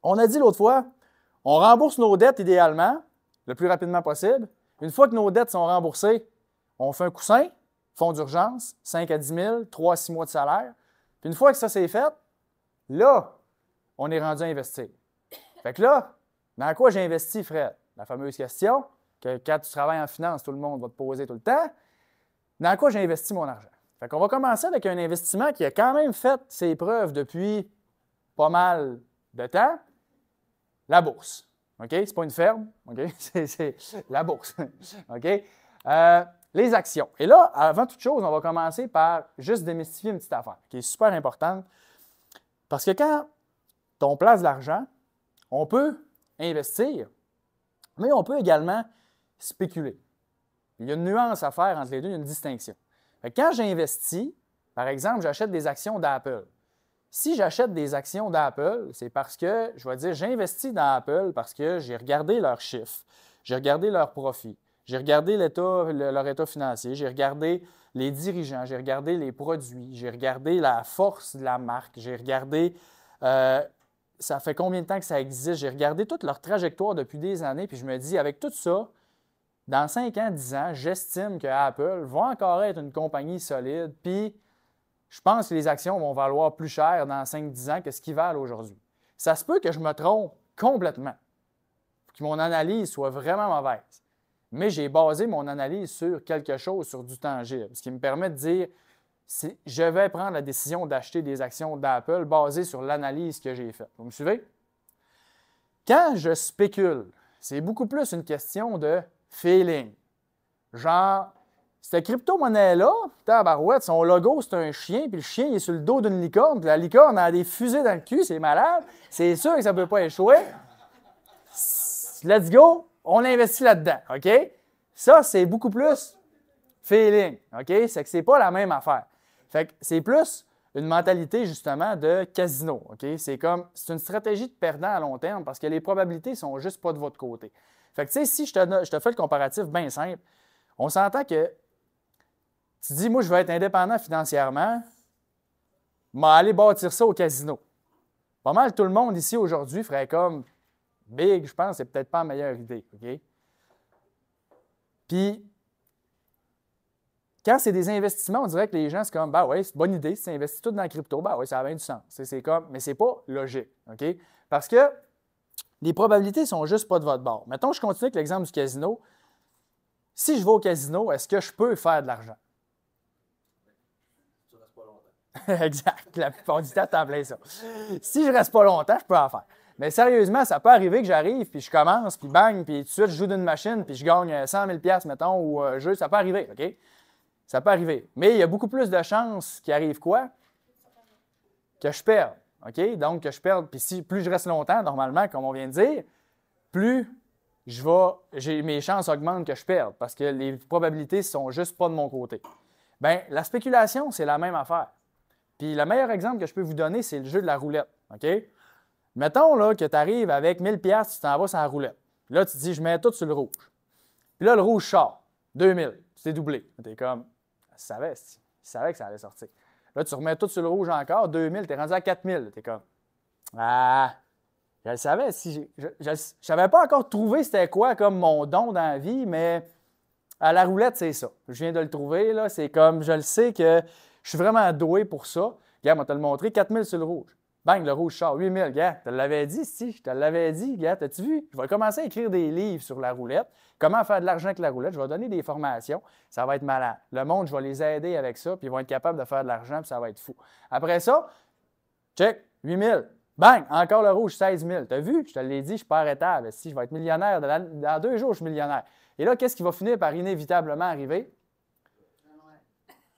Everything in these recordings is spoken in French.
On a dit l'autre fois, on rembourse nos dettes idéalement, le plus rapidement possible. Une fois que nos dettes sont remboursées, on fait un coussin, fonds d'urgence, 5 à 10 000, 3 à 6 mois de salaire. Puis une fois que ça c'est fait, là, on est rendu à investir. Fait que là, dans quoi j'ai investi, Fred? La fameuse question que quand tu travailles en finance, tout le monde va te poser tout le temps. Dans quoi j'ai investi mon argent? Fait qu'on va commencer avec un investissement qui a quand même fait ses preuves depuis pas mal de temps. La bourse. OK? C'est pas une ferme. OK? C'est la bourse. OK? Les actions. Et là, avant toute chose, on va commencer par juste démystifier une petite affaire qui est super importante. Parce que quand on place de l'argent, on peut investir, mais on peut également spéculer. Il y a une nuance à faire entre les deux, il y a une distinction. Fait que quand j'investis, par exemple, j'achète des actions d'Apple. Si j'achète des actions d'Apple, c'est parce que, je vais dire, j'investis dans Apple parce que j'ai regardé leurs chiffres, j'ai regardé leurs profits, j'ai regardé leur état financier, j'ai regardé les dirigeants, j'ai regardé les produits, j'ai regardé la force de la marque, j'ai regardé ça fait combien de temps que ça existe, j'ai regardé toute leur trajectoire depuis des années, puis je me dis, avec tout ça, dans 5 ans, 10 ans, j'estime que Apple va encore être une compagnie solide, puis je pense que les actions vont valoir plus cher dans 5-10 ans que ce qu'ils valent aujourd'hui. Ça se peut que je me trompe complètement, que mon analyse soit vraiment mauvaise, mais j'ai basé mon analyse sur quelque chose, sur du tangible, ce qui me permet de dire, je vais prendre la décision d'acheter des actions d'Apple basées sur l'analyse que j'ai faite. Vous me suivez? Quand je spécule, c'est beaucoup plus une question de feeling. Genre, cette crypto-monnaie-là, tabarouette, son logo, c'est un chien, puis le chien, il est sur le dos d'une licorne, puis la licorne a des fusées dans le cul, c'est malade. C'est sûr que ça ne peut pas échouer. Let's go, on investit là-dedans, OK? Ça, c'est beaucoup plus feeling, OK? C'est que c'est pas la même affaire. Fait que c'est plus une mentalité, justement, de casino, OK? C'est une stratégie de perdant à long terme parce que les probabilités sont juste pas de votre côté. Fait que, tu sais, si je te fais le comparatif bien simple, on s'entend que tu dis, moi, je veux être indépendant financièrement, mais aller bâtir ça au casino. Pas mal tout le monde ici aujourd'hui ferait comme big, je pense, c'est peut-être pas la meilleure idée, OK? Puis, quand c'est des investissements, on dirait que les gens, c'est comme, bah oui, c'est une bonne idée, si tu investis tout dans la crypto, bah oui, ça a bien du sens. Mais c'est pas logique, OK? Parce que les probabilités sont juste pas de votre bord. Mettons, je continue avec l'exemple du casino. Si je vais au casino, est-ce que je peux faire de l'argent? Tu restes pas longtemps. Exact. La plupart du temps, t'en plein ça. Si je reste pas longtemps, je peux en faire. Mais sérieusement, ça peut arriver que j'arrive, puis je commence, puis bang, puis tout de suite, je joue d'une machine, puis je gagne 100 000 $, mettons, ou jeu. Ça peut arriver, OK? Ça peut arriver. Mais il y a beaucoup plus de chances qu'il arrive quoi? Que je perde. OK? Donc, que je perde. Puis plus je reste longtemps, normalement, comme on vient de dire, plus mes chances augmentent que je perde parce que les probabilités ne sont juste pas de mon côté. Bien, la spéculation, c'est la même affaire. Puis le meilleur exemple que je peux vous donner, c'est le jeu de la roulette. OK? Mettons là, que tu arrives avec 1000 $, tu t'en vas sur la roulette. Puis là, tu te dis, je mets tout sur le rouge. Puis là, le rouge sort. 2000. Tu t'es doublé. Tu es comme, je savais que ça allait sortir. Là, tu remets tout sur le rouge encore. 2000, tu es rendu à 4000. Tu es comme, ah, je le savais. Je savais pas encore trouvé c'était quoi comme mon don dans la vie, mais à la roulette, c'est ça. Je viens de le trouver. Là. C'est comme, je le sais que je suis vraiment doué pour ça. Regarde, on te le montré, 4000 sur le rouge. Bang, le rouge sort, 8000. Regarde, je te l'avais dit, si, je te l'avais dit. Regarde, as-tu vu? Je vais commencer à écrire des livres sur la roulette. Comment faire de l'argent avec la roulette? Je vais donner des formations. Ça va être malade. Le monde, je vais les aider avec ça, puis ils vont être capables de faire de l'argent, puis ça va être fou. Après ça, check, 8000. Bang, encore le rouge, 16 000. Tu as vu? Je te l'ai dit, je ne suis pas arrêtable. Si, je vais être millionnaire. Dans 2 jours, je suis millionnaire. Et là, qu'est-ce qui va finir par inévitablement arriver?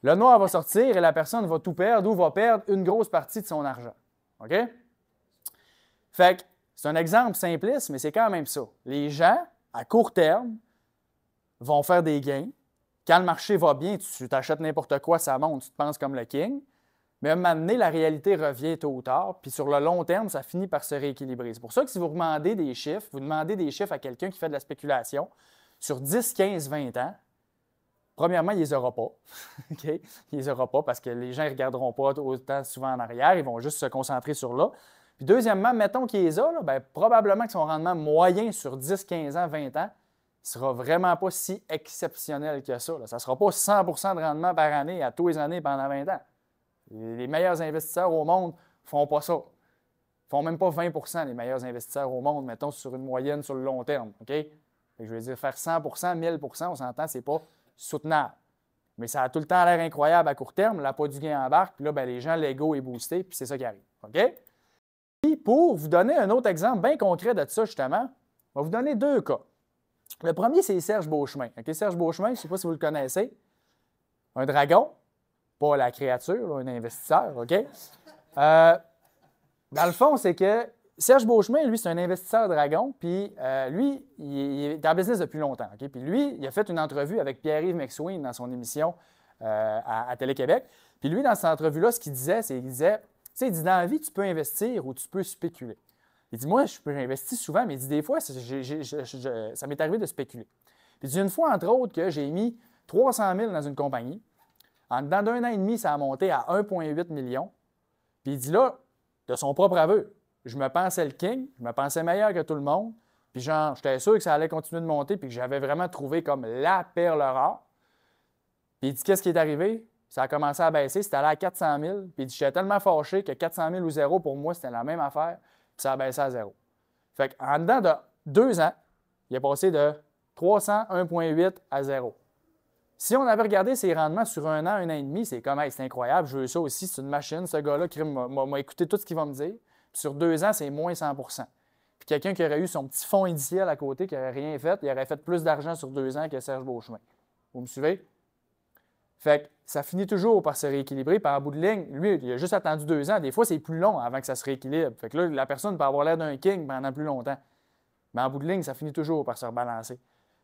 Le noir va sortir et la personne va tout perdre ou va perdre une grosse partie de son argent. OK? Fait que c'est un exemple simpliste, mais c'est quand même ça. Les gens, à court terme, vont faire des gains. Quand le marché va bien, tu t'achètes n'importe quoi, ça monte, tu te penses comme le king. Mais à un moment donné, la réalité revient tôt ou tard, puis sur le long terme, ça finit par se rééquilibrer. C'est pour ça que si vous demandez des chiffres, vous demandez des chiffres à quelqu'un qui fait de la spéculation, sur 10, 15, 20 ans, premièrement, il ne les aura pas. Okay? Il ne les aura pas parce que les gens ne regarderont pas autant souvent en arrière, ils vont juste se concentrer sur là. Puis deuxièmement, mettons qu'il les a, là, bien, probablement que son rendement moyen sur 10, 15 ans, 20 ans ne sera vraiment pas si exceptionnel que ça. Là. Ça ne sera pas 100 de rendement par année à tous les années pendant 20 ans. Les meilleurs investisseurs au monde ne font pas ça. Ils ne font même pas 20 les meilleurs investisseurs au monde, mettons, sur une moyenne sur le long terme. OK? Je veux dire, faire 100 1000 on s'entend, ce n'est pas soutenable. Mais ça a tout le temps l'air incroyable à court terme. Là, pas du gain embarque, puis là, bien, les gens, l'ego est boosté, puis c'est ça qui arrive. OK? Puis, pour vous donner un autre exemple bien concret de ça, justement, je vais vous donner deux cas. Le premier, c'est Serge Beauchemin. OK? Serge Beauchemin, je ne sais pas si vous le connaissez. Un dragon, pas la créature, là, un investisseur. OK? Dans le fond, c'est que Serge Beauchemin, lui, c'est un investisseur dragon, puis lui, il est en business depuis longtemps. OK? Puis lui, il a fait une entrevue avec Pierre-Yves McSween dans son émission à Télé-Québec. Puis lui, dans cette entrevue-là, ce qu'il disait, c'est qu'il disait, tu sais, il dit, dans la vie, tu peux investir ou tu peux spéculer. Il dit, moi, j'investis souvent, mais il dit, des fois, ça m'est arrivé de spéculer. Puis il dit, une fois, entre autres, que j'ai mis 300 000 dans une compagnie. En dedans d'un an et demi, ça a monté à 1,8 million. Puis il dit, là, de son propre aveu, je me pensais le king, je me pensais meilleur que tout le monde, puis genre, j'étais sûr que ça allait continuer de monter, puis que j'avais vraiment trouvé comme la perle rare. Puis il dit, qu'est-ce qui est arrivé? Ça a commencé à baisser, c'était allé à 400 000, puis il dit, j'étais tellement fâché que 400 000 ou zéro, pour moi, c'était la même affaire, puis ça a baissé à zéro. Fait qu'en dedans de 2 ans, il est passé de 300, 1,8 à 0. Si on avait regardé ses rendements sur un an et demi, c'est comme, hey, c'est incroyable, je veux ça aussi, c'est une machine, ce gars-là m'a écouté tout ce qu'il va me dire. Puis sur 2 ans, c'est moins 100 Puis quelqu'un qui aurait eu son petit fonds initial à côté, qui n'aurait rien fait, il aurait fait plus d'argent sur 2 ans que Serge Beauchemin. Vous me suivez? Fait que ça finit toujours par se rééquilibrer. Puis en bout de ligne, lui, il a juste attendu 2 ans. Des fois, c'est plus long avant que ça se rééquilibre. Fait que là, la personne peut avoir l'air d'un king pendant plus longtemps. Mais en bout de ligne, ça finit toujours par se rebalancer.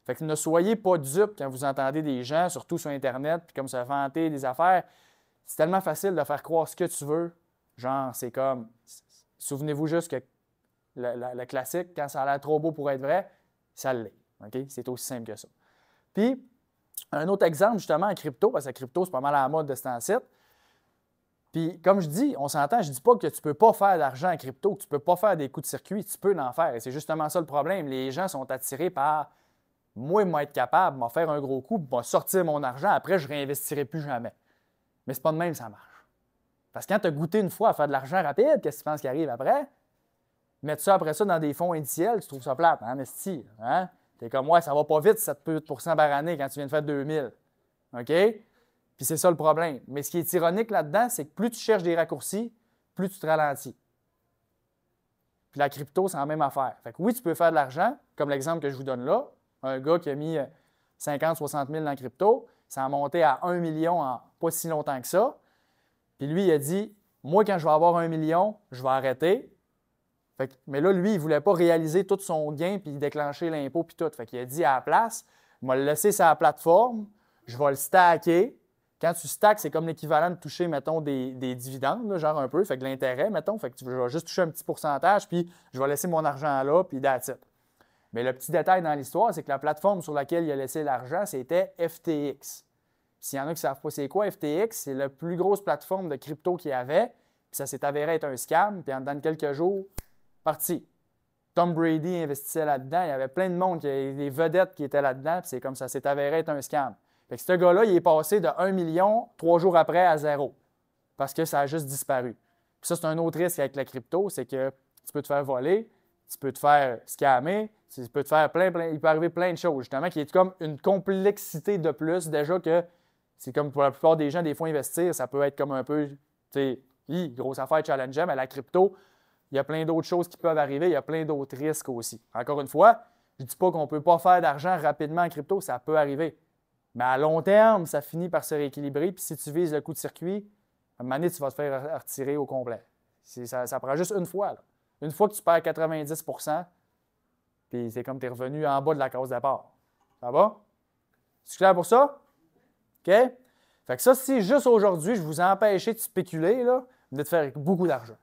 Fait que ne soyez pas dupes quand vous entendez des gens, surtout sur Internet, puis comme se vanter des affaires. C'est tellement facile de faire croire ce que tu veux. Genre, c'est comme... Souvenez-vous juste que le classique, quand ça a l'air trop beau pour être vrai, ça l'est. Okay? C'est aussi simple que ça. Puis, un autre exemple, justement, en crypto, parce que la crypto, c'est pas mal à la mode de ce temps-ci. Puis, comme je dis, on s'entend, je ne dis pas que tu ne peux pas faire d'argent en crypto, que tu ne peux pas faire des coups de circuit, tu peux en faire. Et c'est justement ça le problème. Les gens sont attirés par moi, moi être capable, m'en faire un gros coup, m'en sortir mon argent, après, je ne réinvestirai plus jamais. Mais c'est pas de même, ça marche. Parce que quand tu as goûté une fois à faire de l'argent rapide, qu'est-ce que tu penses qui arrive après? Mettre ça après ça dans des fonds indiciels, tu trouves ça plate, hein, esti? Hein? T'es comme, ouais, ça va pas vite, 7 % par année quand tu viens de faire 2000. OK? Puis c'est ça le problème. Mais ce qui est ironique là-dedans, c'est que plus tu cherches des raccourcis, plus tu te ralentis. Puis la crypto, c'est la même affaire. Fait que oui, tu peux faire de l'argent, comme l'exemple que je vous donne là. Un gars qui a mis 50, 60 000 dans la crypto, ça a monté à 1 million en pas si longtemps que ça. Puis lui, il a dit, moi, quand je vais avoir 1 million, je vais arrêter. Fait que, mais là, lui, il ne voulait pas réaliser tout son gain puis déclencher l'impôt puis tout. Fait qu'il a dit à la place, il m'a laissé sur la plateforme, je vais le stacker. Quand tu stacks, c'est comme l'équivalent de toucher, mettons, des dividendes, là, genre un peu, fait que l'intérêt, mettons, fait que je vais juste toucher un petit pourcentage, puis je vais laisser mon argent là, puis that's it. Mais le petit détail dans l'histoire, c'est que la plateforme sur laquelle il a laissé l'argent, c'était FTX. S'il y en a qui ne savent pas c'est quoi FTX, c'est la plus grosse plateforme de crypto qu'il y avait, puis ça s'est avéré être un scam, puis en dedans de quelques jours, parti. Tom Brady investissait là-dedans, il y avait plein de monde, il y avait des vedettes qui étaient là-dedans, puis c'est comme ça s'est avéré être un scam. Fait que ce gars-là, il est passé de 1 million 3 jours après à 0, parce que ça a juste disparu. Puis ça, c'est un autre risque avec la crypto, c'est que tu peux te faire voler, tu peux te faire scammer, tu peux te faire il peut arriver plein de choses, justement, qui est comme une complexité de plus, déjà que c'est comme pour la plupart des gens, des fois, investir, ça peut être comme un peu, tu sais, grosse affaire challengeant, mais la crypto, il y a plein d'autres choses qui peuvent arriver, il y a plein d'autres risques aussi. Encore une fois, je ne dis pas qu'on ne peut pas faire d'argent rapidement en crypto, ça peut arriver. Mais à long terme, ça finit par se rééquilibrer, puis si tu vises le coup de circuit, à un moment donné, tu vas te faire retirer au complet. Ça prend juste une fois. Là. Une fois que tu perds 90 %, puis c'est comme tu es revenu en bas de la case départ. Ça va? C'est clair pour ça? OK? Fait que ça, si juste aujourd'hui, je vous ai empêché de spéculer, là, de te faire beaucoup d'argent.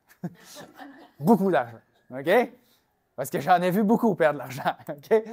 Beaucoup d'argent. OK? Parce que j'en ai vu beaucoup perdre de l'argent. OK?